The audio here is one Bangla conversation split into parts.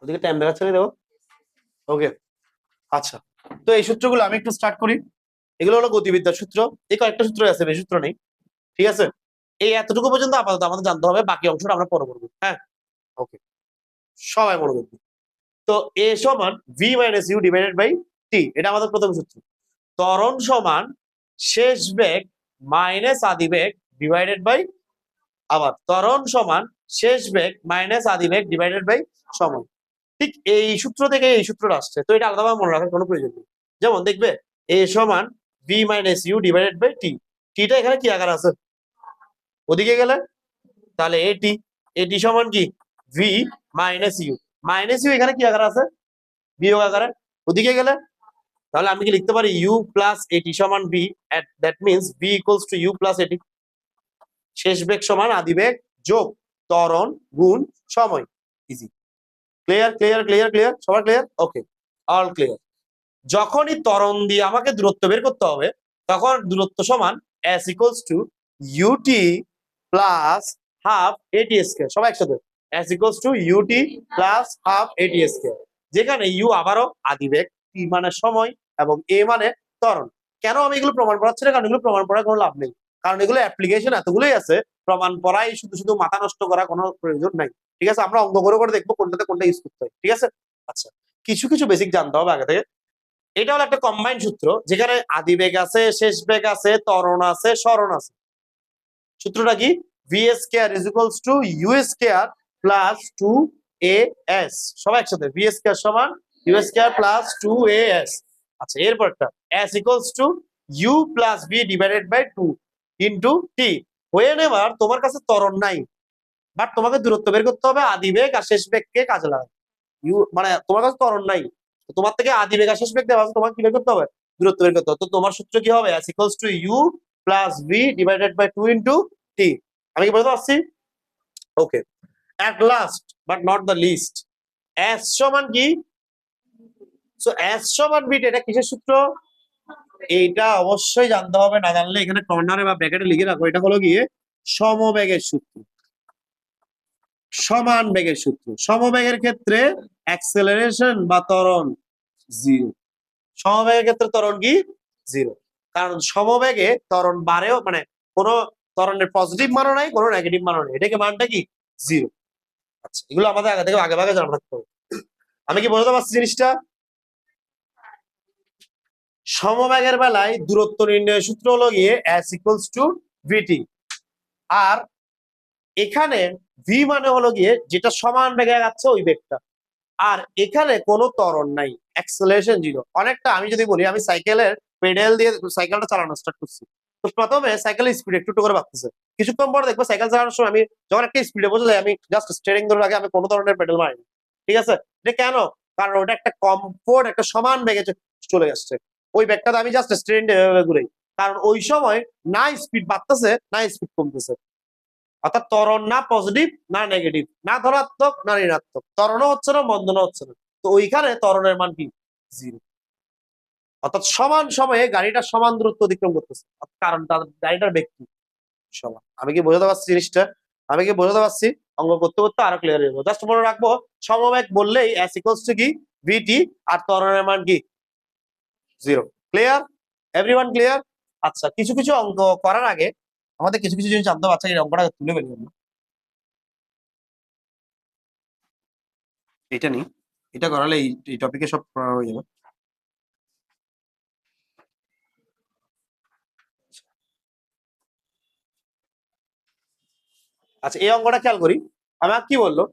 ওদিকে টাইম দেখাচ্ছে না দেখো। ওকে, আচ্ছা, তো এই সূত্রগুলো আমি একটু স্টার্ট করি। এগুলো হলো গতিবিদ্যার সূত্র। এই কয়েকটা সূত্র আছে, বেশি সূত্র নেই। ঠিক আছে, এই এতটুকু পর্যন্ত আপাতত আমাদের জানতে হবে, বাকি অংশটা আমরা পরে করবো। হ্যাঁ, ওকে, সবাই মনে করবো। তো এ সমান v minus you divided by t, এটা আমাদের প্রথম সূত্র। ত্বরণ সমান শেষ বেগ মাইনাস আদি বেগ ডিভাইডেড বাই, আবার ত্বরণ সমান শেষ বেগ মাইনাস আদি বেগ ডিভাইডেড বাই সময়। ঠিক এই সূত্র থেকে এই সূত্রটা আসছে, তো এটা আলাদাভাবে মনে রাখার কোনো প্রয়োজন নেই। যেমন দেখবে এ সমান v minus you divided by t, টিটা এখানে কি আকার আছে, ওদিকে গেলে তাহলে এটি, এটি সমান কি V minus U, minus U এখানে কি আকার আছে, বিয়োগ আকারে, ওদিকে গেলে তাহলে আমি কি লিখতে পারি ইউ প্লাস এটি সমান V, that means V equals to you plus A T. শেষ বেগ সমান আদি বেগ যোগ ত্বরণ গুণ সময়। Easy, clear clear clear clear, সবার ক্লিয়ার? ওকে, অল ক্লিয়ার। যখনই ত্বরণ দিয়ে আমাকে দূরত্ব বের করতে হবে, তখন দূরত্ব সমান s equals to U T plus half A T square. সবাই একসাথে, s equals to U T plus half A T square, যেখানে ইউ আবারও আদিবেগ, টি মানে সময়, এবং এ মানে ত্বরণ। কেন আমি এগুলো প্রমাণ করাচ্ছি না, কারণ এগুলো প্রমাণ করার কোনো লাভ নেই, কারণ এগুলো অ্যাপ্লিকেশন এতগুলোই আছে, প্রমাণ পড়াই শুধু শুধু মাথা নষ্ট করা কোনো প্রয়োজন নাই। ঠিক আছে, আমরা অঙ্ক করে করে দেখবো কোনটাতে কোনটা ইউজ করতে হয়। ঠিক আছে, আচ্ছা, কিছু কিছু বেসিক জানতে হবে আগে থেকে। এটা হলো একটা কম্বাইন্ড সূত্র, যেখানে আদি বেগ আছে, শেষ বেগ আছে, ত্বরণ আছে, সরণ আছে। সূত্রটা কি, V square is equals to U square plus 2as। সবাই একসাথে, ভি স্কয়ার সমান ইউ স্কয়ার প্লাস 2as। আচ্ছা, এরপরটা s equals to you plus v divided by 2 into T. Whenever তোমার কাছে ত্বরণ নাই, বাট তোমাকে দূরত্ব বের করতে হবে, আদি বেগ আর শেষ বেগকে কাজে লাগাবে। ইউ মানে তোমার কাছে ত্বরণ নাই, তোমার থেকে আদি বেগ আর শেষ বেগ দেওয়া আছে, তোমাকে কি বের করতে হবে, দূরত্ব বের করতে হবে। তো তোমার সূত্র কি হবে, s equals to you plus v divided by 2 into t. আমি কি বলতে পারছি? Okay, at last but not the least, s সমান কি, সো s সমান ভি, এটা কিসের সূত্র, এইটা অবশ্যই জানতে হবে, না জানলে এখানে কর্নারে বা ব্র্যাকেটে লিখে রাখো, এটা হলো গিয়ে সমবেগের সূত্র। সমান বেগের সূত্র, সমবেগের ক্ষেত্রে অ্যাক্সেলারেশন বা ত্বরণ জিরো। সমবেগের ক্ষেত্রে ত্বরণ কি জিরো, কারণ সমবেগে ত্বরণ বাড়েও, মানে কোনো ত্বরণের পজিটিভ মানও নাই, কোনো নেগেটিভ মানও নেই, এটাকে মানটা কি জিরো। আচ্ছা, এগুলো আমাদের আগে থেকে আগে ভাগে জানা থাকতে হবে। আমি কি বলতে পারছি জিনিসটা? সমবেগের বেলায় দূরত্ব নির্ণয়ের সূত্র হলো গিয়ে s ইকুয়ালস টু ভিটি, আর এখানে ভি মানে হলো গিয়ে যেটা সমান বেগে যাচ্ছে ওই বেগটা, আর এখানে কোনো ত্বরণ নাই, অ্যাক্সেলারেশন জিরো। অনেকটা আমি যদি বলি, আমি সাইকেলের পেডেল দিয়ে সাইকেলটা চালানো স্টার্ট করছি, তো প্রথমে সাইকেলের স্পিড একটু একটু করে বাড়তেছে, কিছুক্ষণ পর দেখবো সাইকেল চালানোর সময় আমি যখন একটা স্পিডে পৌঁছে যাই, আমি জাস্ট স্টিয়ারিং ধরে আগে আমি কোনো ধরনের পেডেল মারিনি। ঠিক আছে, এটা কেন, কারণ ওটা একটা কমফোর্ট, একটা সমান বেগে চলে আসছে, ওই ব্যাগটাতে আমি জাস্ট স্টিয়ারিং ঘুরাই, কারণ ওই সময় না স্পিড বাড়তেছে না স্পিড কমতেছে, অর্থাৎ ত্বরণ না পজিটিভ না নেগেটিভ, না ধনাত্মক না ঋণাত্মক, ত্বরণও হচ্ছে না বন্ধনও হচ্ছে না, তো ওইখানে ত্বরণের মান কি জিরো। অর্থাৎ সমান সময়ে গাড়িটা সমান দূরত্ব অতিক্রম করতেছে, কারণ তার গাড়িটার ব্যক্তি সমান। আমি কি বোঝাতে পারছি জিনিসটা? আমি কি বোঝাতে পারছি? অঙ্ক করতে করতে আরো ক্লিয়ার হয়ে যাবো। জাস্ট মনে রাখবো, সমবেগ বললেই s ইকুয়ালস টু কি ভিটি, আর ত্বরণের মান কি জিরো। Clear, everyone clear? আচ্ছা, কিছু কিছু অঙ্ক করার আগে আমাদের কিছু কিছু জিনিস জানতে হবে। আচ্ছা, এই অঙ্কটা তুলে ফেলি আমরা, এটা নি, এটা করালে এই টপিকে সব পড়া হয়ে যাবে। আচ্ছা, এই অঙ্কটা খেয়াল করি, আমার কি বললো,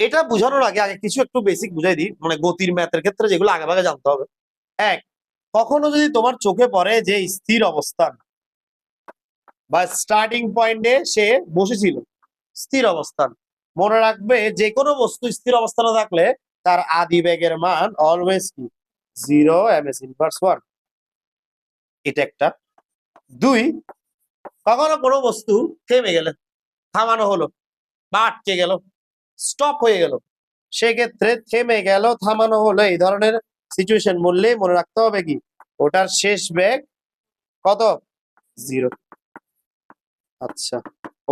এটা বোঝানোর আগে আগে কিছু একটু বেসিক বুঝাই দিই, মানে গতির ম্যাথের ক্ষেত্রে যেগুলো আগে ভাগে জানতে হবে। এক, কখনো যদি তোমার চোখে পড়ে যে স্থির অবস্থান বা স্টার্টিং পয়েন্টে সে বসেছিল, স্থির অবস্থান, মনে রাখবে যে কোনো বস্তু স্থির অবস্থানে থাকলে তার আদি বেগের মান অলওয়েজ কি জিরো, ms ইনভার্স 1। এটা একটা। দুই, কখনো কোনো বস্তু থেমে গেলে, থামানো হলো বা আটকে গেল, স্টপ হয়ে গেল, সেক্ষেত্রে থেমে গেল থামানো হলো, এই ধরনের সিচুয়েশন বললে মনে রাখতে হবে কি ওটার শেষ বেগ কত, জিরো। আচ্ছা,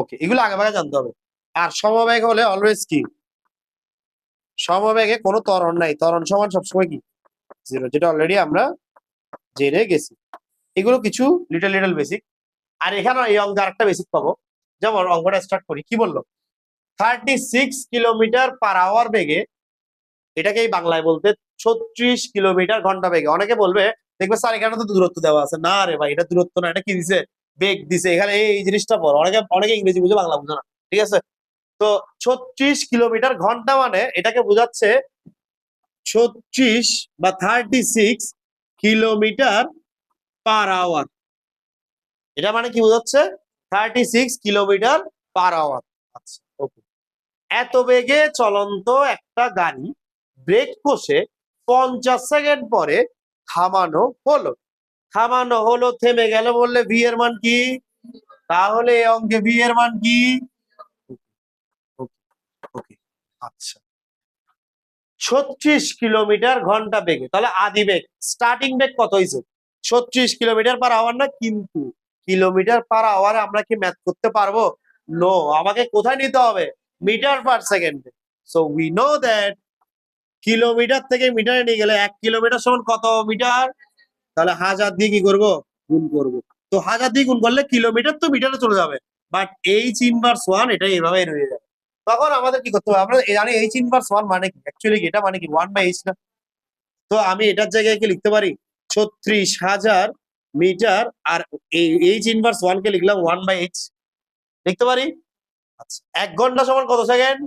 ওকে, এগুলো আগে ভাগে জানতে হবে। আর সমবেগ হলে অলওয়েজ কি সমবেগে কোনো ত্বরণ নাই, ত্বরণ সমান সবসময় কি জিরো, যেটা অলরেডি আমরা জেনে গেছি। এগুলো কিছু লিটল লিটল বেসিক। আর এখানে এই অঙ্কে আরেকটা বেসিক পাবো। যেমন অঙ্কটা স্টার্ট করি, কি বললো 36 কিলোমিটার/আওয়ার বেগে, এটাকেই বাংলায় বলতে 36 কিলোমিটার/ঘন্টা বেগে। অনেকে বলবে দেখবে স্যার এখানে তো দূরত্ব দেওয়া আছে, না রে ভাই এটা দূরত্ব না, এটা কি দিছে বেগ দিছে, এখানে এই জিনিসটা পড়ো। অনেকে অনেকে ইংরেজি বুঝে বাংলা বুঝে না, ঠিক আছে। তো 36 কিলোমিটার/ঘন্টা মানে এটাকে বোঝাচ্ছে 36 বা 36 কিলোমিটার/আওয়ার। এটা মানে কি বোঝাচ্ছে 36 কিলোমিটার/আওয়ার। আচ্ছা ওকে। এত বেগে চলন্ত একটা গাড়ি ব্রেক কষে 50 সেকেন্ড পরে থামানো হলো। থামানো হলো, থেমে গেল বললে ভি এর মান কি? তাহলে এই অঙ্কে ভি এর মান কি? ওকে আচ্ছা, 36 কিলোমিটার/ঘন্টা বেগে, তাহলে আদি বেগ স্টার্টিং বেগ কত হয়েছে? 36 কিলোমিটার/আওয়ার না, কিন্তু কিলোমিটার/আওয়ারে আমরা কি ম্যাথ করতে পারবো? নো, আমাকে কোথায় নিতে হবে? Metre per second. So we know that kilometre থেকে মিটারে নিয়ে গেলে 1 কিলোমিটার সমান কত মিটার? তাহলে 1000 দিয়ে কি করব? গুণ করব। তো 1000 দিয়ে গুণ করলে কিলোমিটার তো মিটারে চলে যাবে, বাট H−1 এটা এইভাবে রয়ে যাবে। তখন আমাদের কি করতে হবে? আমরা জানি H−1 মানে কি, অ্যাকচুয়ালি এটা মানে কি 1/h না। তো আমি এটার জায়গায় কি লিখতে পারি 36,000 মিটার, আর এই H−1 কে লিখলাম 1/h, লিখতে পারি। আচ্ছা 1 ঘন্টা সমান কত সেকেন্ড?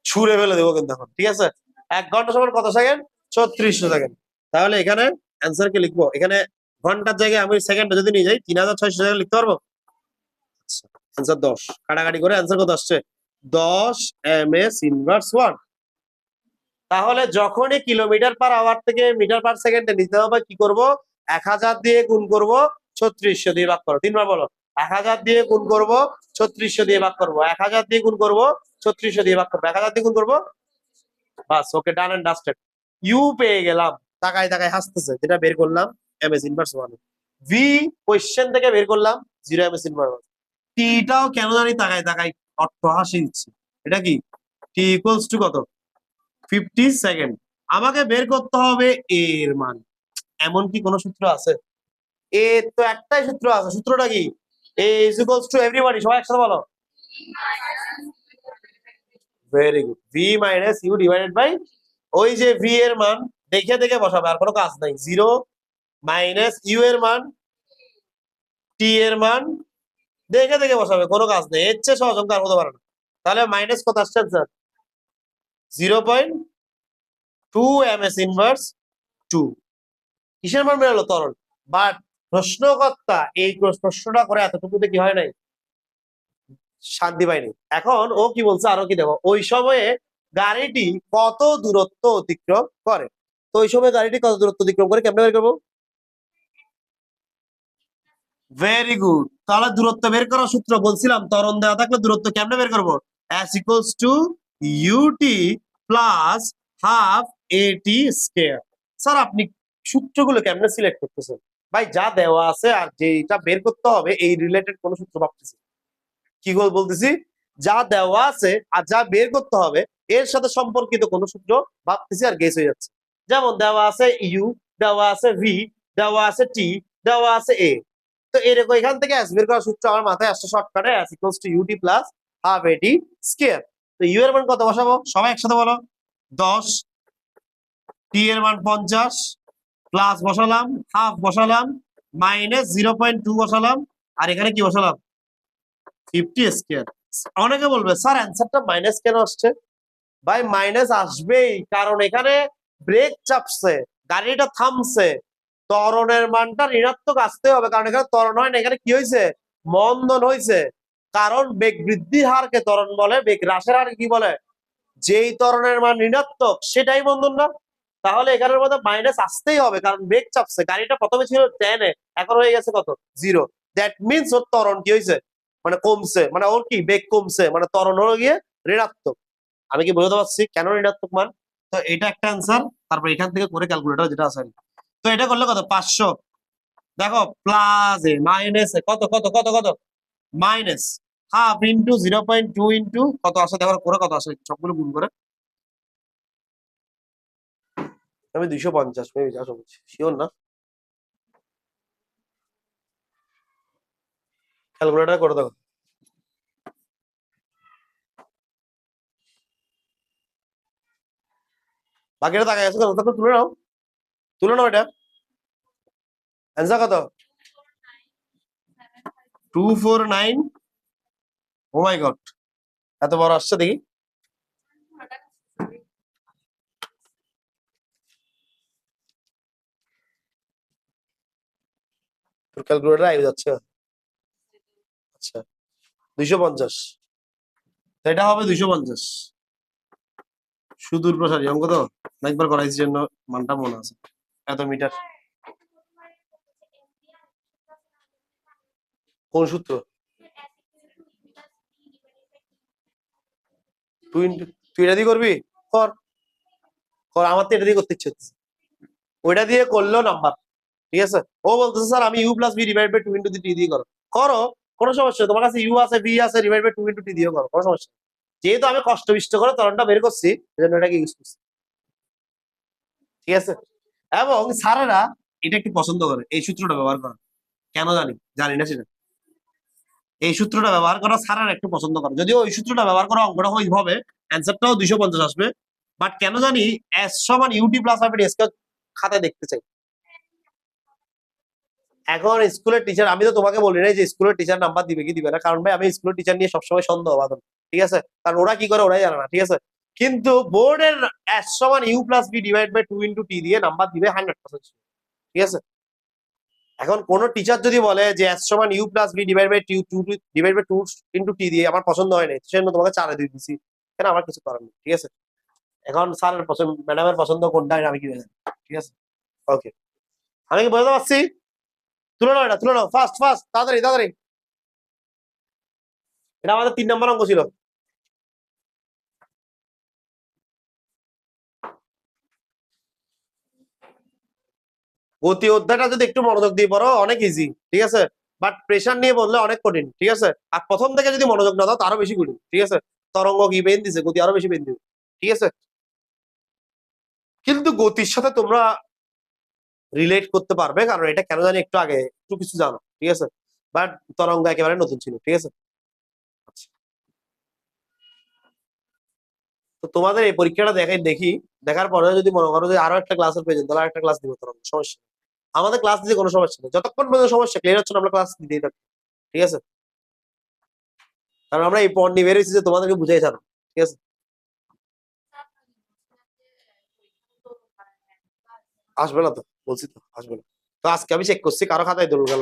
ছুড়ে ফেলে দেবো কিন্তু এখন, ঠিক আছে। 1 ঘন্টা সমান কত সেকেন্ড? 3600 সেকেন্ড। তাহলে এখানে অ্যান্সার কে লিখবো, এখানে ঘন্টার জায়গায় আমি সেকেন্ডে যদি নিয়ে যাই 3600 সেকেন্ড লিখতে পারবো। আচ্ছা অ্যান্সার 10, কাটাকাটি করে অ্যান্সার কত আসছে? 10 ms−1। তাহলে যখনই কিলোমিটার/আওয়ার থেকে মিটার/সেকেন্ডে নিতে হবে কি করব? 1000 দিয়ে গুণ করব, 3600 দিয়ে ভাগ করো। 3বার বলো। 1000 দিয়ে গুণ করব, 3600 দিয়ে ভাগ করব। 1000 দিয়ে গুণ করব, 3600 দিয়ে ভাগ করব। 1000 দিয়ে গুণ করব, বাস ওকে, ডান এন্ড ডাস্টেড। ইউ পেয়ে গেলাম, তাকায় তাকায় হাসতেছে, যেটা বের করলাম ms−1। ভি কোশ্চেন থেকে বের করলাম 0 ms−1। টিটাও কেন জানি তাকায় তাকায় অর্থ হাসি দিচ্ছে। এটা কি টি ইকুয়ালস টু কত? 50 সেকেন্ড। আমাকে বের করতে হবে এর মান। এমন কি কোন সূত্র আছে? এ তো একটাই সূত্র আছে, সূত্রটা কি? A is equals to everybody, সবাই একসাথে বলো। Very good, V minus you divided by, ওই যে ভি এর মান দেখে দেখে বসাবে, আর কোনো কাজ নাই। 0 মাইনাস ইউ এর মান, টি এর মান দেখে দেখে বসাবে, কোনো কাজ নেই। এর চেয়ে সহজ অঙ্ক আর হতে পারে না। তাহলে মাইনাস কত আসছে স্যার? 0.2 ms−2। কিসের মান বেরোলো? ত্বরণ। বাট প্রশ্নকর্তা এই প্রশ্নটা করে এতটুকুতে কি হয় নাই? শান্তি পাইনি। এখন ও কি বলছে, আরো কি দেবো, ওই সময়ে গাড়িটি কত দূরত্ব অতিক্রম করে। তো ওই সময় গাড়িটি কত দূরত্ব অতিক্রম করে কেমনে বের করবো? ভেরি গুড, তাহলে দূরত্ব বের করার সূত্র বলছিলাম, ত্বরণ দেওয়া থাকলে দূরত্ব কেমনে বের করবো? s equals to U T plus half A T square. Sir আপনি সূত্রগুলো কেমনে সিলেক্ট করতেছেন? ভাই যা দেওয়া আছে আর যেটা বের করতে হবে এই রিলেটেড কোন সূত্র ভাবতেছি? কি বলতেছি? যা দেওয়া আছে আর যা বের করতে হবে এর সাথে সম্পর্কিত কোন সূত্র ভাবতেছি, আর গেস হয়ে যাচ্ছে। যেমন দেওয়া আছে ইউ, দেওয়া আছে ভি, দেওয়া আছে টি, দেওয়া আছে এ। তো এরকম এখান থেকে এস বের করার সূত্র আমার মাথায় আসছে শর্টকাটে, S equals to U T plus half A T square. তো ইউ এর মান কত বসাবো? সবাই একসাথে বলো। 10, টি এর মান 50, প্লাস বসালাম, হাফ বসালাম, মাইনাস 0.2 বসালাম, আর এখানে কি বসালাম? 50 স্কয়ার। অনেকে বলবে স্যার অ্যান্সারটা মাইনাস কেন আসছে? ভাই মাইনাস আসবেই, কারণ এখানে ব্রেক চাপছে, গাড়িটা থামছে, ত্বরণের মানটা ঋণাত্মক আসতে হবে, কারণ এখানে ত্বরণ হয় না, এখানে কি হয়েছে? মন্দন হয়েছে। কারণ বেগ বৃদ্ধির হারকে ত্বরণ বলে, বেগ হ্রাসের হার কি বলে? যেই ত্বরণের মান ঋণাত্মক সেটাই মন্দন না? তাহলে এখানের মধ্যে মাইনাস আসতেই হবে, কারণ বেগ চাপছে, গাড়িটা প্রথমে ছিল 10 এ, এখন হয়ে গেছে কত? 0। দ্যাট মিনস ওর ত্বরণ কি হয়েছে? মানে কমছে, মানে ওর কি বেগ কমছে, মানে ত্বরণ হলো গিয়ে ঋণাত্মক। আমি কি বোঝাতে পারছি কেন ঋণাত্মক মান? তো এটা একটা অ্যান্সার, তারপর এখান থেকে করে ক্যালকুলেটর যেটা আছে। তো এটা করলে কত? 500। দেখো প্লাস এ মাইনাস এ কত কত কত কত মাইনাস হাফ ইন্টু 0.2 ইন্টু কত আসে দেখো করে কত আসে সবগুলো গুণ করে আমি 250 মেবি যা শুনছি শিওর না ক্যালকুলেটর করে দেখো বাকিটা টাকা গেছে কত তুলে নাও এটা অ্যান্সার কত 249 ও মাই গড এত বড় আসছে দেখি তোর ক্যালকুলেটর আই যাচ্ছে আচ্ছা 250 এটা হবে 250 সুদূর প্রসারী অঙ্ক তো একবার করাইছি জন্য মানটা মনে আছে এত মিটার কোন সূত্র তুই তুই এটা দিয়ে করবি কর কর আমার তো এটা দিয়ে করতে ইচ্ছে হচ্ছে ওইটা দিয়ে করলেও নাম্বার ঠিক আছে ও বলতেছে স্যার আমি u plus b divide by 2 into t দিয়ে করো করো কোনো সমস্যা নেই, তোমার কাছে ইউ আছে বি আছে ডিভাইড বাই 2 ইন্টু টি দিয়ে করো কোনো সমস্যা নেই। যেহেতু আমি কষ্ট বিষ্ট করে তরণটা বের করছি সেজন্য এটাকে ইউজ করছি ঠিক আছে এবং স্যারেরা এটা একটু পছন্দ করে এই সূত্রটা ব্যবহার করা কেন জানি না সেটা এই সূত্রটা ব্যবহার করা স্যারেরা একটু পছন্দ করে যদিও ওই সূত্রটা ব্যবহার করা অঙ্কটা হবে অ্যান্সারটাও 250 আসবে বাট কেন জানি এস সমান ইউটি প্লাস হবে এস কে খাতায় দেখতে চাই এখন স্কুলের টিচার আমি তো তোমাকে বলি নাই যে স্কুলের টিচার নাম্বার দিবে কি দিবে না কারণ ভাই আমি স্কুলের টিচার নিয়ে সবসময় সন্দেহ বাদন ঠিক আছে কারণ ওরা কি করে ওরাই জানে না ঠিক আছে কিন্তু বোর্ডের এস সমান u plus b divide by 2 into t দিয়ে নাম্বার দিবে 100% ঠিক আছে এখন কোন টিচার যদি বলে যে এস সমান u plus b divide by two divide by 2 into t দিয়ে আমার পছন্দ হয় নাই সেজন্য তোমাকে 4 দিয়ে দিছি কেন আমার কিছু করার নেই ঠিক আছে এখন স্যারের পছন্দ ম্যাডামের পছন্দ কোনটা আমি কি জানি ঠিক আছে ওকে আমি কি বলতে পারছি তুলে নাও এটা তুলে নাও ফাস্ট ফাস্ট তাড়াতাড়ি তাড়াতাড়ি এটা আমাদের 3 নম্বর অঙ্ক ছিল গতি অধ্যায়টা যদি একটু মনোযোগ দিয়ে পড়ো অনেক ইজি ঠিক আছে বাট প্রেশার নিয়ে বললে অনেক কঠিন ঠিক আছে আর প্রথম থেকে যদি মনোযোগ না দাও তারও বেশি কঠিন ঠিক আছে তরঙ্গ কি বেন দিছে গতি আরো বেশি বেন দিবে ঠিক আছে কিন্তু গতির সাথে তোমরা রিলেট করতে পারবে কারণ এটা কেন জানি একটু আগে একটু কিছু জানো ঠিক আছে বাট তরঙ্গ একেবারে নতুন ছিল ঠিক আছে আচ্ছা তো তোমাদের এই পরীক্ষাটা দেখি দেখার পরে যদি মনে করো যে আরো একটা ক্লাসের প্রয়োজন তাহলে আরেকটা ক্লাস দিব তরঙ্গ সমস্যা নেই। আমাদের ক্লাস দিতে কোনো সমস্যা নেই যতক্ষণ পর্যন্ত সমস্যা ক্লিয়ার হচ্ছে না আমরা ক্লাস দিতেই থাকি ঠিক আছে কারণ আমরা এই পয়েন্ট নিয়ে বেরিয়েছি যে তোমাদেরকে বুঝাই ছাড়ো ঠিক আছে আসবে না তো বলছি তো আসবে না তো আজকে আমি চেক করছি কারো খাতায় ধরুন গেল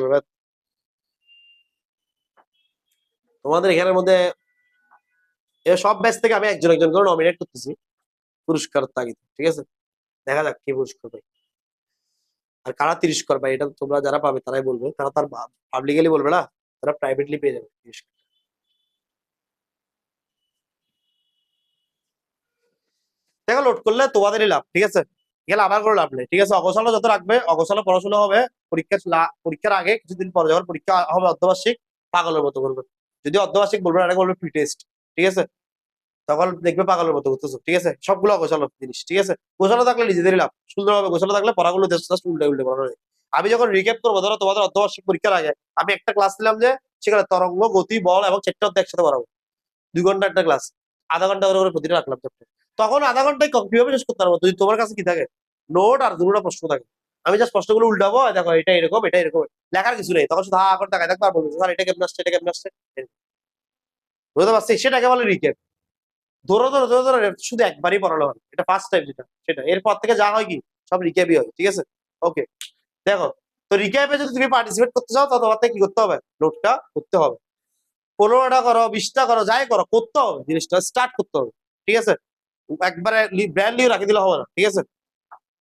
তোমাদের এখানের মধ্যে সব ব্যাচ থেকে আমি একজন একজন করে নমিনেট করতেছি পুরস্কার তাগিদ ঠিক আছে দেখা যাক কি পুরস্কার পাই আর কারা তিরস্কার পাই এটা তোমরা যারা পাবে তারাই বলবে তারা তার পাবলিকলি বলবে না তারা প্রাইভেটলি পেয়ে যাবে তিরস্কার দেখো লোড করলে তোমাদেরই লাভ ঠিক আছে গেলে আবার করে লাভ নেই ঠিক আছে অগোছালো যত রাখবে অগোছালো পড়াশোনা হবে পরীক্ষার আগে কিছুদিন পরে যখন পরীক্ষা হবে অর্ধবার্ষিক পাগলের মতো করবে যদি অর্ধবার্ষিক বলবে আরেক বলবে প্রি টেস্ট ঠিক আছে তখন দেখবে পাগলের মতো করতেছো ঠিক আছে সবগুলো গোছালো জিনিস ঠিক আছে গোছালো থাকলে নিজেদেরই লাভ সুন্দরভাবে গোছালো থাকলে পড়াগুলো জাস্ট উল্টে উল্টে পড়ানো যায় আমি যখন রিক্যাপ করবো ধরো তোমাদের অর্ধবার্ষিক পরীক্ষার আগে আমি একটা ক্লাস নিলাম যে সেখানে তরঙ্গ গতি বল এবং চেকটা একসাথে পড়াবো 2 ঘন্টা একটা ক্লাস আধা ঘন্টা করে প্রতিটা রাখলাম চ্যাপ্টার তখন আধা ঘন্টায় কিভাবে শেষ করতে পারবো যদি তোমার কাছে কি থাকে নোট আর দুটো প্রশ্ন থাকে আমি জাস্ট প্রশ্নগুলো উল্টাবো দেখো এটা এরকম লেখার কিছু নেই তখন শুধু হা করে টাকা দেখবো আর বলবো স্যার এটা কেমন আসছে এটা কেমন আসছে বুঝতে পারছি সেটাকে বলে রিক্যাপ ধরো শুধু একবারই পড়ানো হয় এটা ফার্স্ট টাইম যেটা সেটা এরপর থেকে যা হয় কি সব রিক্যাপই হয় ঠিক আছে ওকে দেখো তো রিক্যাপে যদি তুমি পার্টিসিপেট করতে চাও তো তোমার থেকে কি করতে হবে নোটটা করতে হবে 15টা করো 20টা করো যাই করো করতে হবে জিনিসটা স্টার্ট করতে হবে ঠিক আছে একবারে ব্র্যান্ড নিউ রাখি দিলে হবে না ঠিক আছে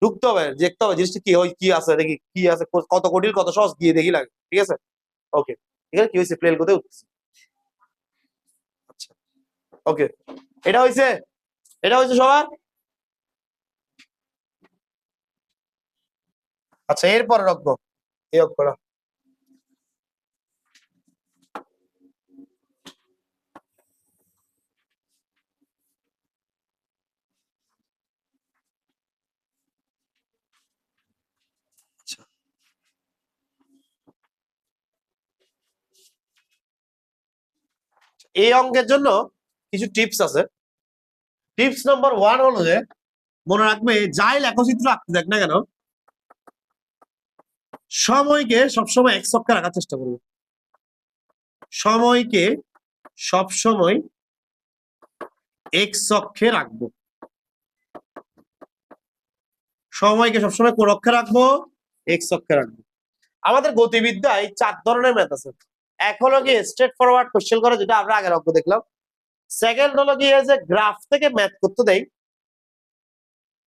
ঢুকতে হবে দেখতে হবে জিনিসটা কি হয় কি আছে দেখি কি আছে কত কঠিন কত সহজ গিয়ে দেখি লাগে ঠিক আছে ওকে এখানে কি হয়েছে প্লেন কোথায় উঠছে আচ্ছা ওকে এটা হয়েছে এটা হয়েছে সবার আচ্ছা এরপর রাখবো এই অঙ্কটা এই অঙ্কের জন্য কিছু টিপস আছে। টিপস নাম্বার 1 হলো যে মনে রাখবে যাই লেখচিত্র আঁকতে দেখ না কেন সময়কে সবসময় এক অক্ষে রাখার চেষ্টা করবে। সময়কে সবসময় এক্স অক্ষে রাখবো। সময়কে সবসময় কোন অক্ষে রাখবো? এক্স অক্ষে রাখবো। আমাদের গতিবিদ্যায় 4 ধরনের ম্যাথ আছে। এক হলো গিয়ে স্ট্রেট ফরওয়ার্ড কোশ্চেন করে, যেটা আমরা আগের অঙ্ক দেখলাম। সেকেন্ড হলো গিয়ে যে গ্রাফ থেকে ম্যাথ করতে দেয়।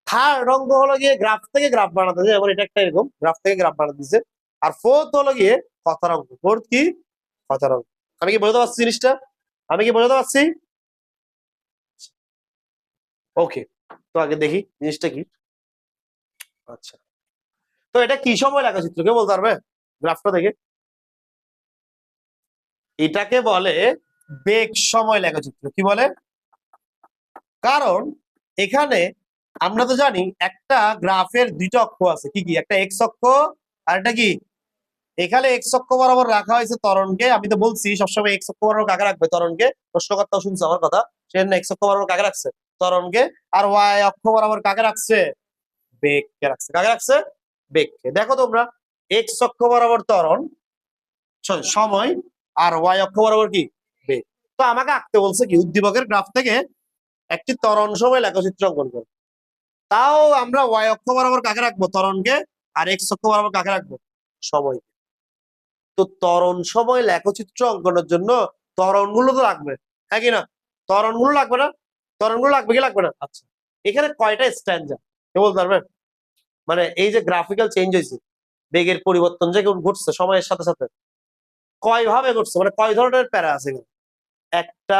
থার্ড অঙ্ক হলো গিয়ে গ্রাফ থেকে গ্রাফ বানাতে দেয়, যেমন এটা একটা এরকম গ্রাফ থেকে গ্রাফ বানাতে দিচ্ছে। আর ফোর্থ হলো গিয়ে কথার অঙ্ক। ফোর্থ কি? কথার অঙ্ক। আমি কি বোঝাতে পারছি জিনিসটা? আমি কি বোঝাতে পারছি? ওকে, তো আগে দেখি জিনিসটা কি। আচ্ছা, তো এটা কি সময় লেখচিত্র কে বলতে পারবে? গ্রাফটা দেখে এটাকে বলে বেগ সময় লেখচিত্র। কি বলে? কারণ এখানে আমরা তো জানি একটা গ্রাফের দুইটা অক্ষ আছে। কি কি? একটা এক্স অক্ষ আর একটা কি? এখানে এক্স অক্ষ বরাবর রাখা হয়েছে ত্বরণকে। আমি তো বলছি সবসময় এক্স অক্ষ বরাবর কাকে রাখবে? ত্বরণকে। প্রশ্নকর্তাও শুনছে আমার কথা, সেজন্য এক্স অক্ষ বরাবর কাকে রাখছে? ত্বরণকে। আর ওয়াই অক্ষ বরাবর কাকে রাখছে? বেগকে রাখছে। কাকে রাখছে? বেগকে। দেখো তোমরা, এক্স অক্ষ বরাবর ত্বরণ সময়, আর ওয়াই অক্ষ বরাবর কি? বেগ। তো আমাকে আঁকতে বলছে কি উদ্দীপকের গ্রাফ থেকে একটি ত্বরণ সময় লেখচিত্র অঙ্কন করো। তাও আমরা ওয়াই অক্ষ বরাবর কাকে রাখবো? ত্বরণকে। আর এক্স অক্ষ বরাবর কাকে রাখবো? সময়। তো ত্বরণ সময় লেখচিত্র অঙ্কনের জন্য ত্বরণ গুলো তো লাগবে, হ্যাঁ কি না? ত্বরণ গুলো লাগবে না? ত্বরণ গুলো লাগবে কি লাগবে না? আচ্ছা, এখানে কয়টা স্ট্যান্ডা কে বলতে পারবে? মানে এই যে গ্রাফিক্যাল চেঞ্জ হয়েছে, বেগের পরিবর্তন যে ঘটছে সময়ের সাথে সাথে, কয় ভাবে ঘটছে, মানে কয় ধরনের প্যারা আছে এখানে? একটা,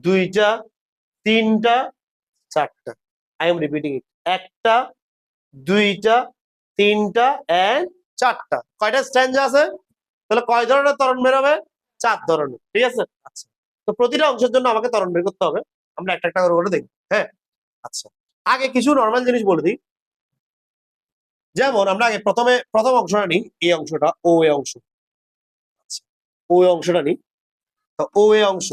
দুইটা, তিনটা, চারটা। আই এম রিপিটিং ইট। একটা, দুইটা, তিনটা এন্ড চারটা। কয়টা স্ট্যান্ডা আছে? তাহলে কয় ধরনের ত্বরণ বের হবে? 4 ধরনের। ঠিক আছে। আচ্ছা, তো প্রতিটা অংশের জন্য আমাকে ত্বরণ বের করতে হবে। আমরা একটা একটা করে দেখি। হ্যাঁ, আচ্ছা, আগে কিছু নর্মাল জিনিস বলে দিই। যেমন আমরা আগে প্রথম অংশটা নিই, এই অংশটা ও এ অংশ। আচ্ছা, ও এ অংশটা নিই। তো ও এ অংশ,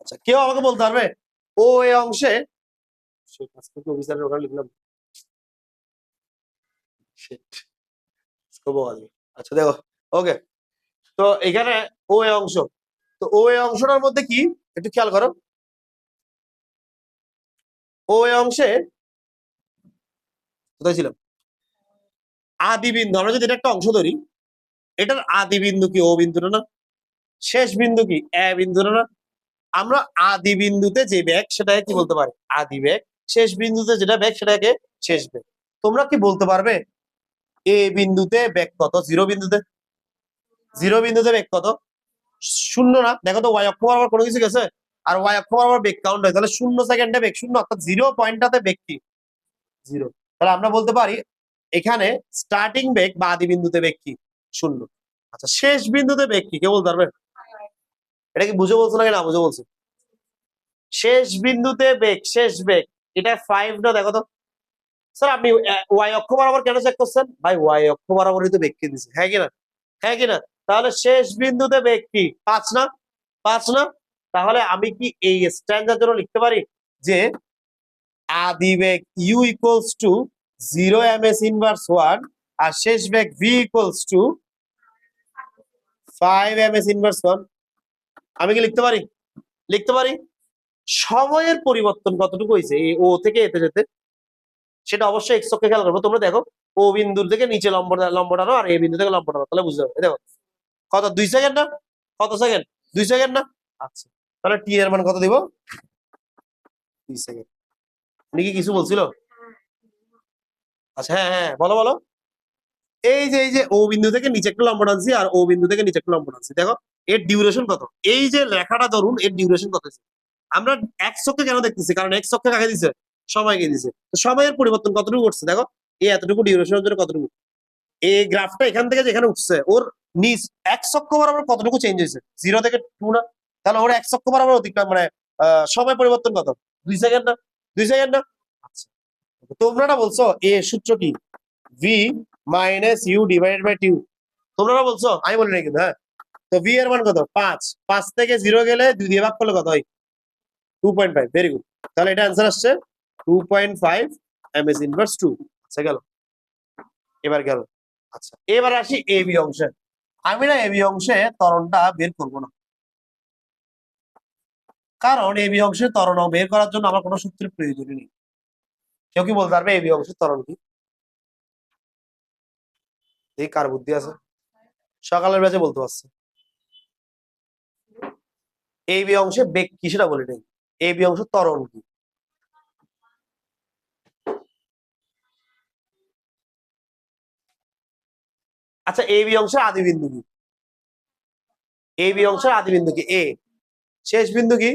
আচ্ছা, কেউ আমাকে বলতে পারবে ও এ অংশে অফিসারের ওখানে লিখলাম। আচ্ছা দেখো, ওকে, তো এখানে ও এ অংশ। তো ও এ অংশটার মধ্যে কি একটু খেয়াল করো। ও এ অংশে কোথায় ছিলাম? আদি বিন্দু। আমরা যদি এটা একটা অংশ ধরি, এটার আদি বিন্দু কি? ও বিন্দুটা না? শেষ বিন্দু কি? এ বিন্দুটা না? আমরা আদি বিন্দুতে যে বেগ সেটাকে কি বলতে পারি? আদি বেগ। শেষ বিন্দুতে যেটা বেগ সেটাকে শেষ বেগ। তোমরা কি বলতে পারবে এ বিন্দুতে বেগ কত? জিরো বিন্দুতে? জিরো বিন্দুতে বেগ কত? শূন্য না? দেখো তো ওয়াই অক্ষ বরাবর কোনো কিছু গেছে? আর ওয়াই অক্ষ বরাবর বেগ কাউন্ট হয়, তাহলে 0 সেকেন্ডে বেগ 0, অর্থাৎ 0 পয়েন্টটাতে বেগ কি? জিরো। তাহলে আমরা বলতে পারি এখানে স্টার্টিং বেগ বা আদি বিন্দুতে বেগ কি? 0। আচ্ছা, শেষ বিন্দুতে বেগ কি? কে বলতে পারবে? এটা কি বুঝে বলছো নাকি না বুঝে বলছো? শেষ বিন্দুতে বেগ, শেষ বেগ, এটা 5 না? দেখো তো স্যার, আপনি ওয়াই অক্ষ বরাবর কেন চেক করছেন? ভাই ওয়াই অক্ষ বরাবরই তো বেগ কি দিছে, হ্যাঁ কিনা? হ্যাঁ কিনা? তাহলে শেষ বিন্দুতে বেগ কি? 5 না? 5 না? তাহলে আমি কি এই স্ট্যান্ডার জন্য লিখতে পারি যে আদি বেগ u equals to 0 ms inverse 1 আর শেষ বেগ v equals to 5 ms inverse 1? আমি কি লিখতে পারি? লিখতে পারি। সময়ের পরিবর্তন কতটুকু হয়েছে এই ও থেকে এতে যেতে, সেটা অবশ্যই এক্স অক্ষে খেয়াল করবো। তোমরা দেখো, ও বিন্দুর থেকে নিচে লম্ব টানো আর এ বিন্দু থেকে লম্ব টানো, তাহলে বুঝতে পারবে। দেখো কত, 2 সেকেন্ড না? কত সেকেন্ড? 2 সেকেন্ড না? আচ্ছা, তাহলে টি এর মান কত দিব? 2 সেকেন্ড। উনি কি কিছু বলছিল? আচ্ছা, হ্যাঁ হ্যাঁ, বলো বলো। এই যে ও বিন্দু থেকে নিচে একটা লম্ব টানছি আর ও বিন্দু থেকে নিচে একটা লম্ব টানছি, দেখো এর ডিউরেশন কত? এই যে লেখাটা ধরুন, এর ডিউরেশন কত? আমরা এক্স অক্ষে কেন দেখতেছি? কারণ এক্স অক্ষে কাকে দিছে? সময়কে দিছে। তো সময়ের পরিবর্তন কতটুকু ঘটছে দেখো, এই এতটুকু ডিউরেশনের জন্য কতটুকু? এই গ্রাফটা এখান থেকে যেখানে উঠছে ওর নিচ এক্স অক্ষ বরাবর কতটুকু চেঞ্জ হয়েছে? 0 থেকে 2 না? তাহলে ওর এক্স অক্ষ বরাবর অতিক্রম মানে সময় পরিবর্তন কত? 2 সেকেন্ড না? 2 সেকেন্ড না? আচ্ছা, তোমরা না বলছো এ সূত্র কি? V minus you divided by t. তোমরা না বলছো, আমি বলি নাই কিন্তু। হ্যাঁ, তো ভি এর মান কত 5, 5 থেকে 0 গেলে 2 দিয়ে ভাগ করলে কত হয় 2.5। ভেরি গুড, তাহলে এটা आंसर আসছে 2.5 ms ইনভার্স 2। আচ্ছা গেল, এবার গেল। আচ্ছা এবার আসি এ বি অংশে। আমি না এ বি অংশে ত্বরণটা বের করব না, কারণ এ বি অংশে ত্বরণ বের করার জন্য আমার কোনো সূত্রের প্রয়োজন নেই। কেউ কি বলতে পারবে এ বি অংশের ত্বরণ কি? এই কার বুদ্ধি আছে? সকালের ব্যাচে বলতে পারছে। এ বি অংশে বেগ কি সেটা বলি নাই, এ বি অংশ ত্বরণ কি? আচ্ছা এ বি অংশের আদি বিন্দু কি? এ বি অংশের আদি বিন্দু কি? এ। শেষ বিন্দু কি?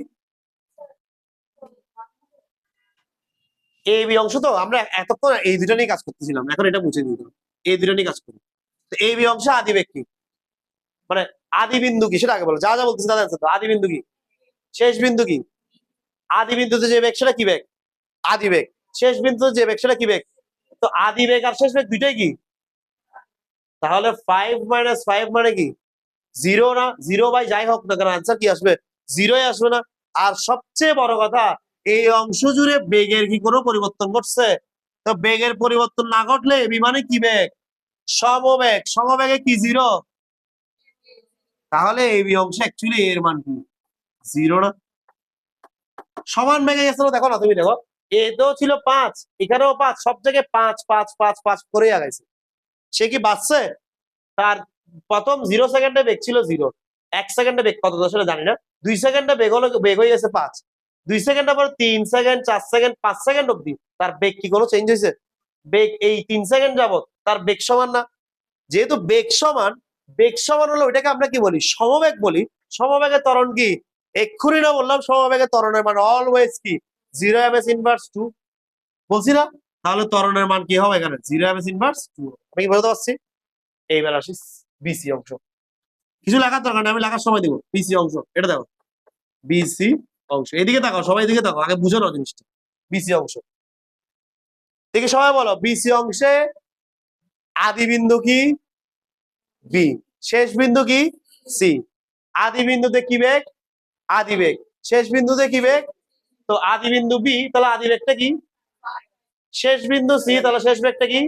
এ বি অংশ। তো আমরা এতক্ষণ এই দুটো নিয়ে কাজ করতেছিলাম, এখন এটা মুছে দিই, এই দুটো নিয়ে কাজ করি। তো এ বি অংশে আদি বেগ কি, মানে আদি বিন্দু কি সেটা আগে বলো, যা যা বলতেছি তাদের answer দাও। আদি বিন্দু কি? শেষ বিন্দু কি? আদি বিন্দুতে যে বেগ সেটা কি বেগ? আদি বেগ। শেষ বিন্দুতে যে বেগ সেটা কি বেগ? তো আদি বেগ আর শেষ বেগ দুইটাই কি? তাহলে 5 - 5 মানে কি 0 না? 0 বাই যাই হোক না কেন আনসার কি আসবে? 0ই আসবে না। আর সবচেয়ে বড় কথা, এই অংশ জুড়ে বেগের কি কোনো পরিবর্তন ঘটছে? তো বেগের পরিবর্তন না ঘটলে এবি মানে কি বেগ? সমবেগ। সমবেগে কি 0? তাহলে এবি অংশে অ্যাকচুয়ালি এর মান কি 0 না? সমান বেগে গেছে না, দেখো না তুমি, দেখো এতেও ছিল 5, এখানেও 5, সব জায়গায় 5 5 5 5 করে আগাইছে। সে কি বাঁচছে? তার প্রথম 0 সেকেন্ডে বেগ ছিল 0, 1 সেকেন্ডে বেগ কত আসলে জানি না, 2 সেকেন্ডে বেগ হলো, বেগ হয়ে গেছে 5, 2 সেকেন্ডের পর 3 সেকেন্ড, 4 সেকেন্ড, 5 সেকেন্ড অব্দি তার বেগ কি কোনো চেঞ্জ হয়েছে? বেগ এই 3 সেকেন্ড যাবত তার বেগ সমান না। যেহেতু বেগ সমান, বেগ সমান হলো ওইটাকে আমরা কি বলি? সমবেগ বলি। সমবেগের ত্বরণ কি? এক্ষুনি না বললাম সমবেগের ত্বরণের মান অলওয়েজ কি 0 ms ইনভার্স 2, বলছি না? তাহলে ত্বরণের মান কি হবে এখানে 0 ms ইনভার্স 2। আমি কি বলতে পারছি? এইবার আসি বিসি অংশ। কিছু লেখার দরকার নেই, আমি লেখার সময় দিব। বিসি অংশ এটা দেখো, বিসি অংশ। এদিকে তাকাও, সবাই এদিকে তাকাও, আগে বুঝো না জিনিসটা। বিসি অংশ দেখি সবাই বলো, বিসি অংশে আদি বিন্দু কি? বি। শেষ বিন্দু কি? সি। আদি বিন্দুতে কি বেগ? আদি বেগ। শেষ বিন্দুতে কি বেগ? তো আদি বিন্দু বি, তাহলে আদি বেগটা কি? শেষ বিন্দু সি, তাহলে শেষ বেগটা কি?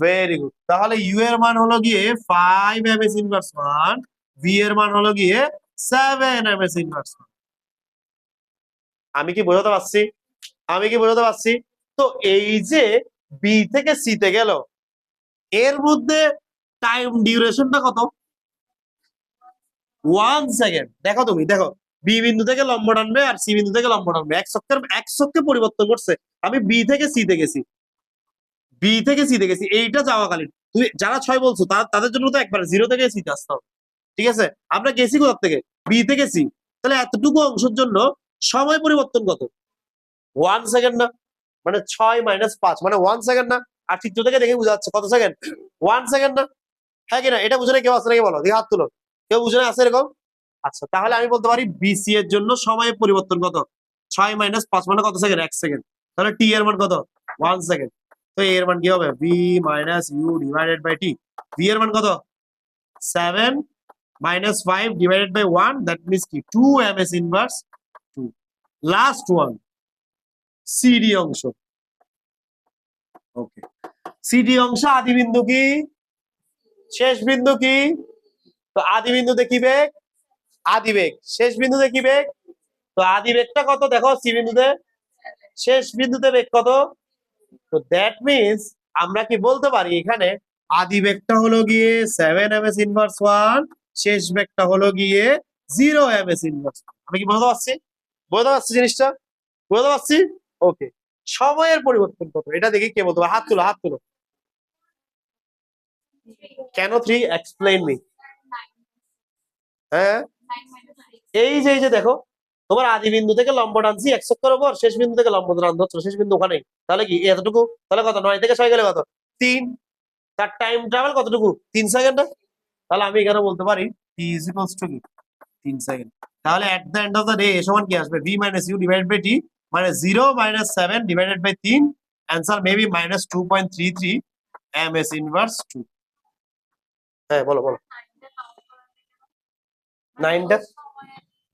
Very good. তাহলে ইউ এর মান হলো গিয়ে 5 ms ইনভার্স 1, ভি এর মান হলো গিয়ে 7 ms ইনভার্স 1। আমি কি বোঝাতে পারছি? আমি কি বোঝাতে পারছি? তো এই যে বি থেকে সি তে গেল, এর মধ্যে টাইম ডিউরেশনটা কত? 1 সেকেন্ড। দেখো তুমি, দেখো বি বিন্দু থেকে লম্ব টানবে আর সি বিন্দু থেকে লম্ব টানবে, এক চক্কে পরিবর্তন করছে। আমি বি থেকে সি তে গেছি, বি থেকে সি তে গেছি, এইটা যাওয়াকালীন তুমি যারা 6 বলছো তাদের জন্য তো একবার 0 থেকে সি তে আসতে হবে। ঠিক আছে, আমরা গেছি কোথা থেকে? বি থেকে সি। তাহলে এতটুকু অংশের জন্য সময় পরিবর্তন কত? 1 সেকেন্ড না? মানে 6 - 5 মানে 1 সেকেন্ড না? আর চিত্র থেকে দেখে বোঝা যাচ্ছে কত সেকেন্ড? 1 সেকেন্ড না? হ্যাঁ কিনা? এটা বুঝে না কেউ আছে নাকি বলো, দেখি হাত তুলো। কেউ বুঝে না আছে এরকম? আচ্ছা তাহলে আমি বলতে পারি বিসি এর জন্য সময়ের পরিবর্তন কত? 6 - 5 মানে কত সেকেন্ড? 1 সেকেন্ড। তাহলে টি এর মান কত? 1 সেকেন্ড। তো এর মান কি হবে? V minus you divided by T. V এর মান কত? 7 - 5 ডিভাইডেড বাই 1, দ্যাট মিন্স কি 2 ms inverse 2। Last one, CD অংশ। ওকে, সিডি অংশ আদি বিন্দু কি? শেষ বিন্দু কি? তো আদি বিন্দুতে কি বেগ? আদি বেগ। শেষ বিন্দুতে কি বেগ? তো আদি বেগটা কত দেখো সি বিন্দুতে, শেষ বিন্দুতে বেগ কত? তো দ্যাট মিন্স আমরা কি বলতে পারি এখানে আদি বেগটা হলো গিয়ে 7 ms ইনভার্স 1, শেষ বেগটা হলো গিয়ে 0 ms ইনভার্স। আমি কি বলতে পারছি? বলতে পারছি জিনিসটা? বলতে পারছি? ওকে। সময়ের পরিবর্তন কত এটা দেখি কে বলতে পারে, হাত তুলো, হাত তুলো। কেন 3? Explain me. হ্যাঁ, এই যে দেখো, তোমার আদি বিন্দু থেকে লম্ব টানছি এক চক্কর উপর, শেষ বিন্দু থেকে লম্ব টানছি, শেষ বিন্দু ওখানে, তাহলে কি এতটুকু? তাহলে কত? 9 থেকে 6 গেলে কত? 3। তার টাইম ট্রাভেল কতটুকু? 3 সেকেন্ড। তাহলে আমি এখানে বলতে পারি টি ইজ ইকুয়ালস টু কি 3 সেকেন্ড। তাহলে at the end of the day সমান কি আসবে? V minus you divided by t, মানে 0 - 7 divided by 3, answer maybe -2.33 ms inverse 2। হ্যাঁ বলো বলো। 9টা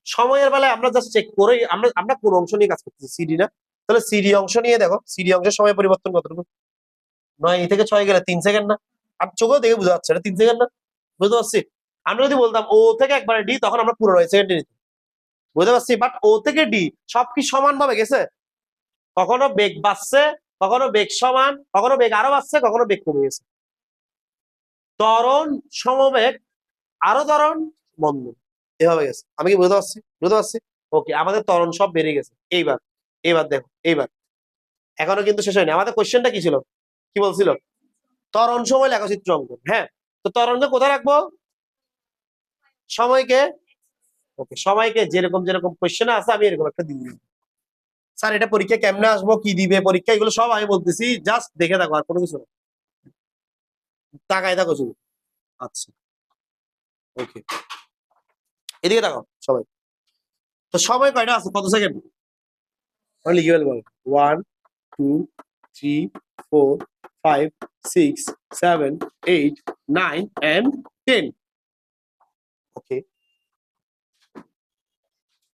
সময়ের বেলায় আমরা জাস্ট চেক করে আমরা আমরা কোন অংশ নিয়ে কাজ করতেছি, সিডি না? তাহলে সিডি অংশ নিয়ে দেখো, সিডি অংশের সময় পরিবর্তন কতটুকু? 9 থেকে 6 গেলে 3 সেকেন্ড না? আর চোখেও দেখে বোঝা যাচ্ছে এটা 3 সেকেন্ড না? বুঝতে পারছি? আমরা যদি বলতাম ও থেকে একবারে ডি, তখন আমরা পুরো 9 সেকেন্ডে নিতাম। বুঝতে পারছি? বাট ও থেকে ডি সব কি সমান ভাবে গেছে? কখনো বেগ বাড়ছে, কখনো বেগ সমান, কখনো বেগ আরো বাড়ছে, কখনো বেগ কমে গেছে। ত্বরণ সমবেগ আরো ত্বরণ মন্দন, এভাবে গেছে। আমি কি বুঝতে পারছি? বুঝতে পারছি? ওকে, আমাদের ত্বরণ সব বেড়ে গেছে। এইবার এইবার দেখো, এইবার এখনো কিন্তু শেষ হয়নি। আমাদের কোশ্চেনটা কি ছিল? কি বলছিল? ত্বরণ সময় লেখচিত্র অঙ্কন। হ্যাঁ, তো ত্বরণকে কোথায় রাখবো? সময়কে। ওকে, সময়কে যেরকম যেরকম কোশ্চেন আছে আমি এরকম একটা দিয়ে দিই। স্যার এটা পরীক্ষা কেমনে আসবো, কি দিবে পরীক্ষা, এগুলো সব আমি বলতেছি, জাস্ট দেখে থাকো, আর কোনো কিছু না, তাকায় থাকো শুধু। আচ্ছা, ওকে, এদিকে তাকাও সবাই। তো সময় কয়টা আছে, কত সেকেন্ড? লিখে ফেলবো। 1 2 3 4 5 6 7 8 9 and 10। ওকে,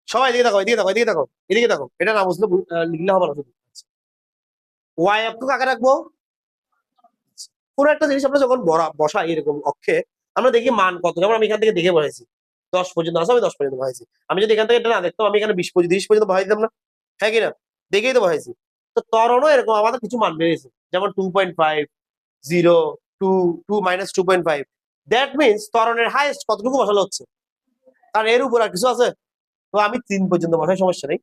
সবাই এদিকে দেখো, এদিকে দেখো, এদিকে দেখো, এদিকে দেখো। এটা না বুঝলে লিখলে হবে না শুধু। ওয়াই অক্ষ কাকে রাখবো? কোন একটা জিনিস আমরা যখন বসাই এরকম অক্ষে, আমরা দেখি মান কত। যেমন আমি এখান থেকে দেখে বসাইছি 10 পর্যন্ত আছে, আমি 10 পর্যন্ত বসাইছি। আমি যদি এখান থেকে এটা না দেখতাম, আমি এখানে 20 পর্যন্ত 30 পর্যন্ত বসাই দিতাম না? হ্যাঁ কিনা? দেখেই তো বসাইছি। তো ত্বরণও এরকম আমাদের কিছু মান বেরিয়েছে, যেমন 2.5, 0, 2, 2 মাইনাস 2.5। দ্যাট মিনস ত্বরণের হাইয়েস্ট কতটুকু বসানো হচ্ছে, আর এর উপর আর কিছু আছে? তো আমি 3 পর্যন্ত বসাই, সমস্যা নেই।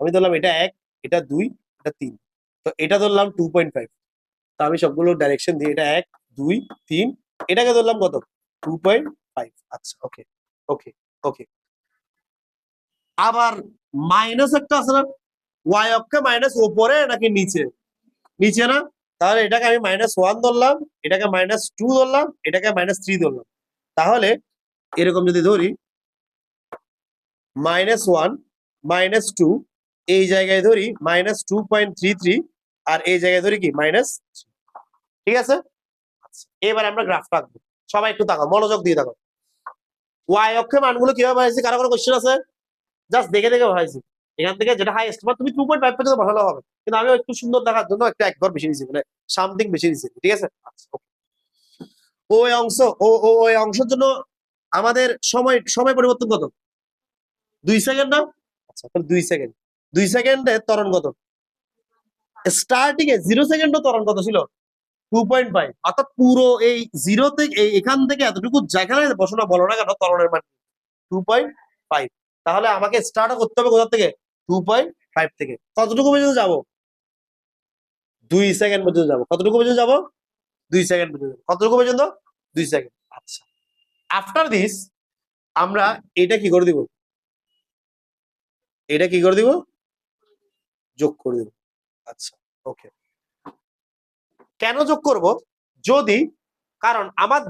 আমি ধরলাম এটা 1, এটা 2, এটা 3, তো এটা ধরলাম 2.5। তো আমি সবগুলো ডাইরেকশন দিই, এটা 1 2 3, এটাকে ধরলাম কত? 2.5। আচ্ছা, ওকে ওকে ওকে। আবার মাইনাস একটা আছে না, ওয়াই অক্ষে মাইনাস ওপরে নাকি নিচে? নিচে না? তাহলে এটাকে আমি -1 ধরলাম, এটাকে -2 ধরলাম, এটাকে -3 ধরলাম। তাহলে এরকম যদি ধরি -1 -2, এই জায়গায় ধরি -2.33, আর এই জায়গায় ধরি কি মাইনাস। ঠিক আছে, এবার আমরা গ্রাফটা আঁকবো। সবাই একটু তাকাও, মনোযোগ দিয়ে তাকাও। ওয়াই অক্ষে মানগুলো কিভাবে বানাইছি, কারো কোনো কোশ্চেন আছে? জাস্ট দেখে দেখে বানাইছি। এখান থেকে যেটা হাইয়েস্ট, বা তুমি 2.5 পর্যন্ত বসালে হবে, কিন্তু আমি একটু সুন্দর দেখার জন্য একটা একবার বেশি দিয়েছি, মানে সামথিং বেশি দিয়েছি। ঠিক আছে, ওই অংশ ওই অংশের জন্য আমাদের সময় সময় পরিবর্তন কত? 2 সেকেন্ড না? আচ্ছা, তাহলে 2 সেকেন্ড, 2 সেকেন্ডে ত্বরণ কত? স্টার্টিং এ 0 সেকেন্ডও ত্বরণ কত ছিল? 2.5। অর্থাৎ পুরো এই 0 থেকে এখান থেকে এতটুকু যেখানে বসানো বলো না কেন, ত্বরণের মান 2.5। তাহলে আমাকে স্টার্ট করতে হবে কোথা থেকে? 2.5 থেকে। কতটুকু পর্যন্ত যাবো? 2 সেকেন্ড পর্যন্ত যাবো। কতটুকু পর্যন্ত যাবো? 2 সেকেন্ড পর্যন্ত। কতটুকু পর্যন্ত? 2 সেকেন্ড। আচ্ছা, আফটার দিস আমরা এটা কি করে দিব? এটা কি করে দিব? যোগ করে দিব। আচ্ছা, ওকে। কেন যোগ করব? যদি, কারণ আমার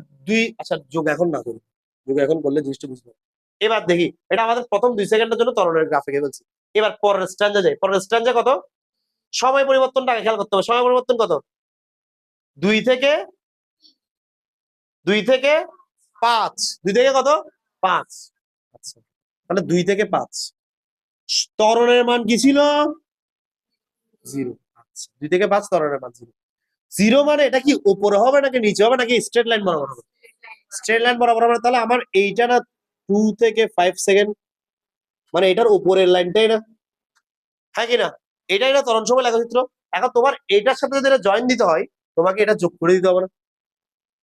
আচ্ছা, যোগ এখন না করি, যোগ এখন করলে জিনিসটা বুঝবো। এবার দেখি, এটা আমাদের প্রথম 2 সেকেন্ডের জন্য ত্বরণের গ্রাফে ফেলছি। এবার পরের স্ট্যান্ডে যাই। পরের স্ট্যান্ডে কত? সময় পরিবর্তনটাকে খেয়াল করতে হবে। সময় পরিবর্তন কত? 2 থেকে 5। 2 থেকে কত? 5। আচ্ছা, তাহলে 2 থেকে 5। ত্বরণের মান কি ছিল? 0। আচ্ছা, 2 থেকে 5 ত্বরণের মান 0। 0 মানে এটা কি উপরে হবে নাকি নিচে হবে নাকি স্ট্রেট লাইন বরাবর হবে? স্ট্রেট লাইন বরাবর হবে। তাহলে আমার এইটা না 2 থেকে 5 সেকেন্ড, মানে এটার উপরের লাইনটাই না? হ্যাঁ কি না? এটাই না ত্বরণ সময় লেখচিত্র? এখন তোমার এটার সাথে যদি এটা জয়েন দিতে হয়, তোমাকে এটা যোগ করে দিতে হবে না?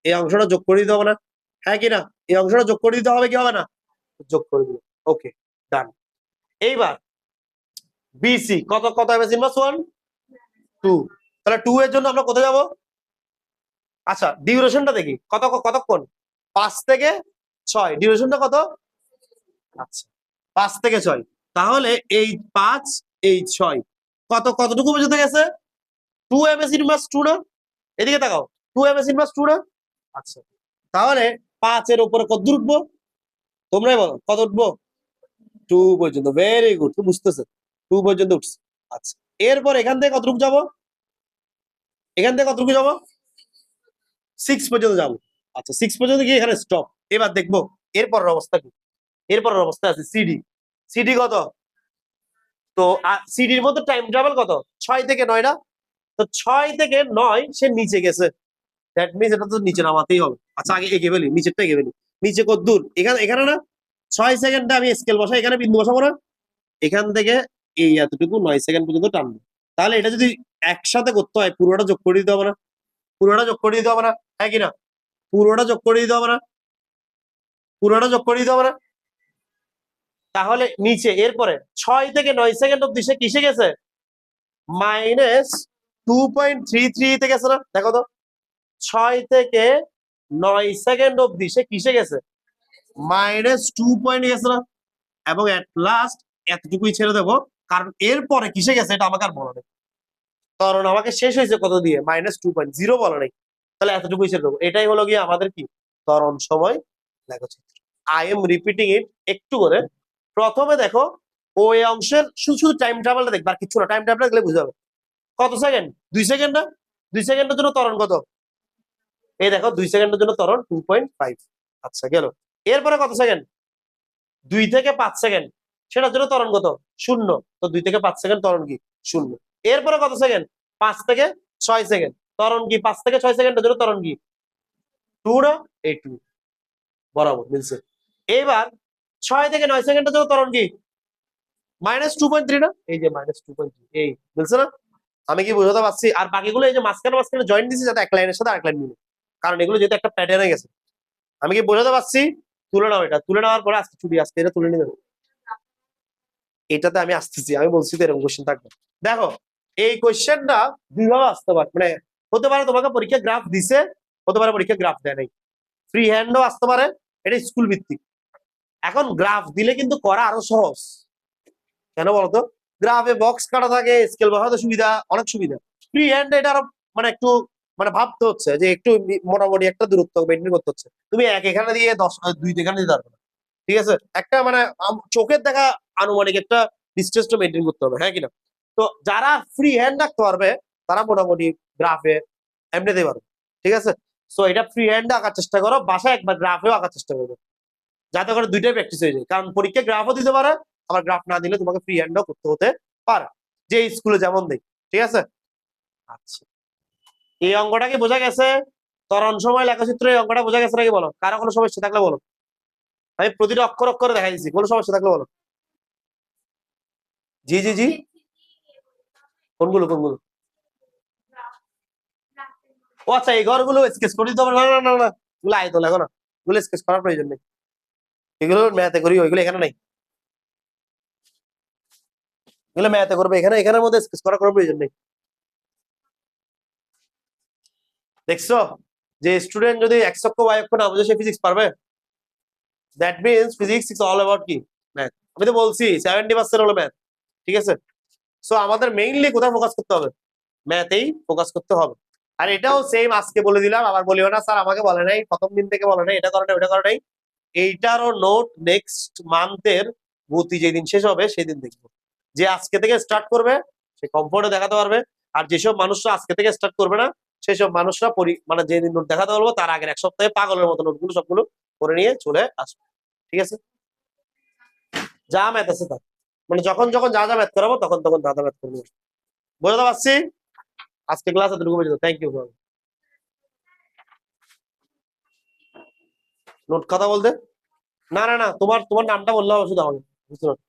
এই অংশটা যোগ করে দিতে হবে না? হ্যাঁ কি না? এই অংশটা যোগ করে দিতে হবে কি হবে না? যোগ করে দিল। ওকে, ডান। এইবার বিসি কত কত হবে? সিনবাস 1 2। তাহলে 2 এর জন্য আমরা কোথায় যাব? আচ্ছা, ডিউরেশনটা দেখি কত, কতক্ষণ? 5 থেকে 6। ডিউরেশনটা কত? আচ্ছা, 5 থেকে 6। তাহলে এই 5 এই 6 কতটুকু পর্যন্ত গেছে? 2 ms ইনভার্স 2 না? এদিকে তাকাও, 2 ms ইনভার্স 2 না? আচ্ছা, তাহলে 5 এর উপরে কত দূর উঠবো? তোমরাই বলো কত উঠবো? 2 পর্যন্ত। ভেরি গুড, তুমি বুঝতেছো, 2 পর্যন্ত উঠছে। আচ্ছা, এরপর এখান থেকে কতটুকু যাবো? এখান থেকে কতটুকু যাবো? 6 পর্যন্ত যাবো। আচ্ছা, 6 পর্যন্ত গিয়ে এখানে স্টপ। এবার দেখবো এরপরের অবস্থা কি। এরপরের অবস্থা আছে সিডি। সিডি কত? তো সিডির মধ্যে টাইম ট্রাভেল কত? 6 থেকে 9 না? তো 6 থেকে 9 সে নিচে গেছে, দ্যাট মিনস এটা তো নিচে নামাতেই হবে। আচ্ছা আগে এঁকে ফেলি, নিচেরটা এঁকে ফেলি। নিচে কত দূর? এখানে এখানে না? 6 সেকেন্ডে আমি স্কেল বসাই, এখানে বিন্দু বসাবো না? এখান থেকে এই এতটুকু 9 সেকেন্ড পর্যন্ত টানবো। তাহলে এটা যদি একসাথে করতে হয় পুরোটা যোগ করে দিতে হবে না? পুরোটা যোগ করে দিতে হবে না? হ্যাঁ কিনা? পুরোটা যোগ করে দিতে হবে না? পুরোটা যোগ করে দিতে হবে না? তাহলে নিচে এরপরে 6 থেকে 9 সেকেন্ড অব্দি সে কিসে গেছে? -2.33 তে গেছে না? দেখো তো 6 থেকে 9 সেকেন্ড অব্দি সে কিসে গেছে? -2 পয়েন্ট গেছে না? এবং এট লাস্ট এতটুকুই ছেড়ে দেবো, কারণ এরপরে কিসে গেছে এটা আমাকে আর বলা নেই। কারণ আমাকে শেষ হয়েছে কত দিয়ে? -2.0 বলা নেই। তাহলে এতটুকুই ছেড়ে দেবো। এটাই হলো গিয়ে আমাদের কি ত্বরণ সময় লেখচিত্র। আই এম রিপিটিং ইট একটু করে। প্রথমে দেখো ওই অংশের শুধু শুধু টাইম ট্রাভেলটা দেখবে, আর কিছু না। টাইম ট্রাভেল দেখলে বুঝতে হবে কত সেকেন্ড? 2 সেকেন্ড না? 2 সেকেন্ডের জন্য ত্বরণ কত? এই দেখো 2 সেকেন্ডের জন্য ত্বরণ 2.5। আচ্ছা গেল। এরপরে কত সেকেন্ড? 2 থেকে 5 সেকেন্ড, সেটার জন্য ত্বরণ কত? 0। তো 2 থেকে 5 সেকেন্ড ত্বরণ কি? 0। এরপরে কত সেকেন্ড? 5 থেকে 6 সেকেন্ড ত্বরণ কি? 5 থেকে 6 সেকেন্ডের জন্য ত্বরণ কি? 2 না? এই 2 বরাবর মিলছে। এবার 6 থেকে 9 সেকেন্ডের জন্য ত্বরণ কি? -2.3 না? এই যে -2.3, এই মিলছে না? আমি কি বোঝাতে পারছি? আর বাকিগুলো এই যে মাঝখানে মাঝখানে জয়েন্ট দিছি যাতে এক লাইনের সাথে আরেক লাইন মিলে, কারণ এগুলো যেহেতু একটা প্যাটার্নে গেছে। আমি কি বোঝাতে পারছি? তুলে নাও এটা, তুলে নেওয়ার পরে আজকে ছুটি, আজকে এটা তুলে নিয়ে যাবো। এটাতে আমি আসতেছি, আমি বলছি তো এরকম কোশ্চেন থাকবে। দেখো এই কোশ্চেনটা দুইভাবে আসতে পারে, মানে হতে পারে তোমাকে পরীক্ষা গ্রাফ দিছে, হতে পারে পরীক্ষা গ্রাফ দেয় নাই। ফ্রি হ্যান্ডও আসতে পারে, এটা স্কুল ভিত্তিক। এখন গ্রাফ দিলে কিন্তু করা আরো সহজ। কেন বলতো? গ্রাফে বক্স কাটা থাকে, স্কেল বসাতে সুবিধা, অনেক সুবিধা। ফ্রি হ্যান্ড এটা আরো মানে একটু মানে ভাবতে হচ্ছে যে একটু মোটামুটি একটা দূরত্ব মেনটেন করতে হচ্ছে। তুমি এক এখানে দিয়ে 2 এখানে দিতে পারবে না। ঠিক আছে, একটা মানে চোখের দেখা আনুমানিক একটা ডিস্টেন্সটা মেনটেন করতে হবে, হ্যাঁ কিনা? তো যারা ফ্রি হ্যান্ড রাখতে পারবে তারা মোটামুটি গ্রাফে এমনিতেই পারবে। ঠিক আছে, সো এটা ফ্রি হ্যান্ডে আঁকার চেষ্টা করো, বাসায় একবার গ্রাফেও আঁকার চেষ্টা করবে, যাতে করে দুইটাই প্র্যাকটিস হয়ে যায়। কারণ পরীক্ষায় গ্রাফও দিতে পারে, আবার গ্রাফ না দিলে তোমাকে ফ্রি হ্যান্ডও করতে হতে পারে, যে স্কুলে যেমন দেয়। ঠিক আছে, আচ্ছা এই অঙ্কটা কি বোঝা গেছে? ত্বরণ সময় লেখচিত্র এই অঙ্কটা বোঝা গেছে নাকি বলো? কারো কোনো সমস্যা থাকলে বলো। আমি প্রতিটা অক্ষর অক্ষরে দেখাই দিচ্ছি, কোনো সমস্যা থাকলে বলো। জি জি জি, কোনগুলো কোনগুলো? ও আচ্ছা, এই ঘরগুলো স্কেচ করে দিতে হবে? না না না না, এগুলো আয়তো লেখো না, এগুলো স্কেচ করার প্রয়োজন নেই। এগুলো ম্যাথে করি, ওইগুলো এখানে নাই। এগুলো ম্যাথে করবে, এখানে এখানের মধ্যে স্কেচ করার কোনো প্রয়োজন নেই। দেখছো যে স্টুডেন্ট যদি এক্স অক্ষ ওয়াই অক্ষ না বুঝে সে ফিজিক্স পারবে? That means physics is all about কি? ম্যাথ। আমি তো বলছি 70% হলো ম্যাথ। ঠিক আছে, সো আমাদের মেইনলি কোথায় ফোকাস করতে হবে? ম্যাথেই ফোকাস করতে হবে। আর এটাও সেম, আজকে বলে দিলাম, আবার বলিও না স্যার আমাকে বলে নাই, প্রথম দিন থেকে বলে নাই, এটা করে নাই ওটা করে নাই। এইটারও নোট নেক্সট মান্থের ভর্তি যেদিন শেষ হবে সেদিন দেখবো। যে আজকে থেকে স্টার্ট করবে সে কমফোর্টে দেখাতে পারবে, আর যেসব মানুষরা আজকে থেকে স্টার্ট করবে না সেসব মানুষরা মানে যেদিন নোট দেখাতে পারবো তার আগের এক সপ্তাহে পাগলের মতো নোটগুলো সবগুলো করে নিয়ে চলে আসবে। ঠিক আছে, যা ম্যাথ আছে তা, মানে যখন যখন যা যা ম্যাথ করাবো তখন তখন যা যা ম্যাথ করবো। বুঝতে পারছি? আজকে ক্লাস এতটুকু পর্যন্ত, থ্যাংক ইউ। নোট কথা বলতে না না না, তোমার তোমার নামটা বললে হবে শুধু আমাকে, বুঝতে পারছো?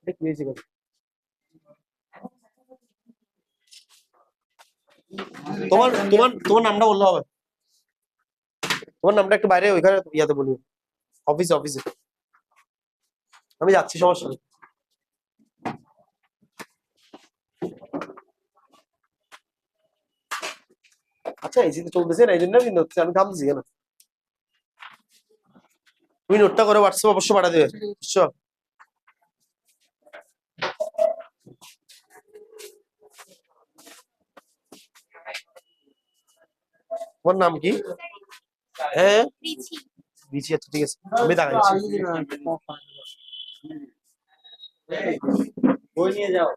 এটা কি হয়েছে? তোমার তোমার তোমার নামটা বললে হবে, তোমার নামটা একটু বাইরে ওইখানে ইয়াতে বলি, অফিসে অফিসে। আমি যাচ্ছি, সমস্যা নেই। আচ্ছা এসি তো চলতেছে না, এই জন্য কিন্তু হচ্ছে, আমি থামছি কেন? তুমি নোটটা করে হোয়াটসঅ্যাপ অবশ্যই পাঠা দেবে, বুঝছো? তোমার নাম কি? হ্যাঁ বিচি, আচ্ছা ঠিক আছে, আমি দেখাচ্ছি। বই নিয়ে যাও।